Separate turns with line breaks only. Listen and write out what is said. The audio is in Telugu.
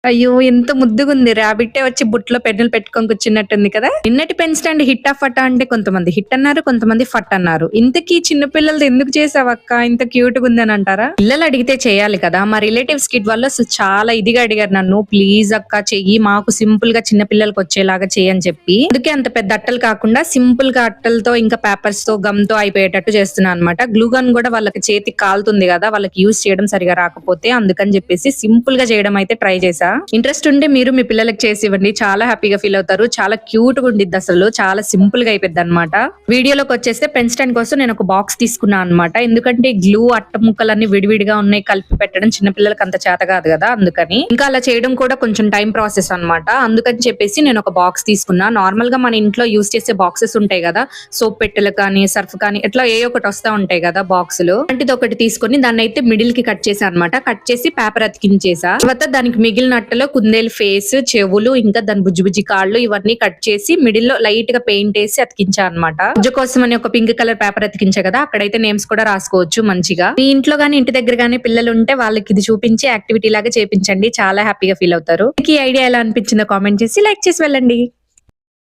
అయ్యో! ఎంత ముద్దుగుంది. రాబిట్టే వచ్చి బుట్టలో పెన్నులు పెట్టుకొని కూర్చున్నట్టుంది కదా! నిన్నటి పెన్ స్టాండ్ హిట్టా ఫట్టా అంటే కొంతమంది హిట్ అన్నారు. కొంతమంది ఫట్ అన్నారు. ఇంతకీ చిన్న పిల్లలది ఎందుకు చేసావక్క? ఇంత క్యూట్‌గుందని అంటారా? పిల్లలు అడిగితే చేయాలి కదా! మా రిలేటివ్స్ కిడ్ వాళ్ళు అసలు చాలా ఇదిగా అడిగారు నన్ను. ప్లీజ్ అక్క చెయ్యి. మాకు సింపుల్‌గా చిన్న పిల్లలకొచ్చేలాగా చెయ్యి అని చెప్పి. అందుకే అంత పెద్ద అట్టలు కాకుండా సింపుల్‌గా అట్టలతో ఇంకా పేపర్స్‌తో, గమ్‌తో అయిపోయేటట్టు చేస్తున్నా అనమాట. గ్లూ గన్ గూడా వాళ్ళకి చేతికి కాలుతుంది గదా! వాళ్ళకి యూజ్ చేయడం సరిగ్గా రాకపోతే అందుకని చెప్పేసి సింపుల్‌గా చేయడం అయితే ట్రై చేశా. ఇంట్రెస్ట్ ఉంటే మీరు మీ పిల్లలకి చేసి ఇవ్వండి. చాలా హ్యాపీగా ఫీల్ అవుతారు. చాలా క్యూట్‌గా ఉండిద్ది అసలు. చాలా సింపుల్‌గా అయిపోద్దన్నమాట. వీడియోలోకి వచ్చేస్తే పెన్ స్టాండ్ కోసం నేను ఒక బాక్స్ తీసుకున్నా అన్నమాట. ఎందుకంటే గ్లూ అట్ట ముక్కలన్నీ విడివిడిగా ఉన్నాయి కలిపి పెట్టడం చిన్న పిల్లలకి అంత చేత కాదు కదా అందుకని. ఇంకా అలా చేయడం కూడా కొంచెం టైం ప్రాసెస్ అన్నమాట. అందుకని చెప్పేసి నేను ఒక బాక్స్ తీసుకున్నా. నార్మల్ గా మన ఇంట్లో యూజ్ చేసే బాక్సెస్ ఉంటాయి కదా సోప్ పెట్టెలు కానీ సర్ఫ్ కానీ ఇట్లా ఏ ఒకటి వస్తా ఉంటాయి కదా బాక్సులు. అలాంటిది ఒకటి తీసుకొని దాన్ని అయితే మిడిల్ కి కట్ చేసా అన్నమాట. కట్ చేసి పేపర్ అతికించేసా. తర్వాత దానికి మిగిలిన అట్టలో కుందేలు ఫేస్, చెవులు ఇంకా దాని బుజ్జి బుజ్జి కాళ్ళు ఇవన్నీ కట్ చేసి మిడిల్ లో లైట్ గా పెయింట్ వేసి అతికించా అనమాట. పూజ కోసం అని ఒక పింక్ కలర్ పేపర్ అతికించా కదా అక్కడైతే నేమ్స్ కూడా రాసుకోవచ్చు మంచిగా. మీ ఇంట్లో గానీ ఇంటి దగ్గర గానీ పిల్లలు ఉంటే వాళ్ళకి ఇది చూపించి యాక్టివిటీ లాగా చేపించండి. చాలా హ్యాపీగా ఫీల్ అవుతారు. మీకు ఈ ఐడియా ఎలా అనిపించిందో కామెంట్ చేసి లైక్ చేసి వెళ్ళండి.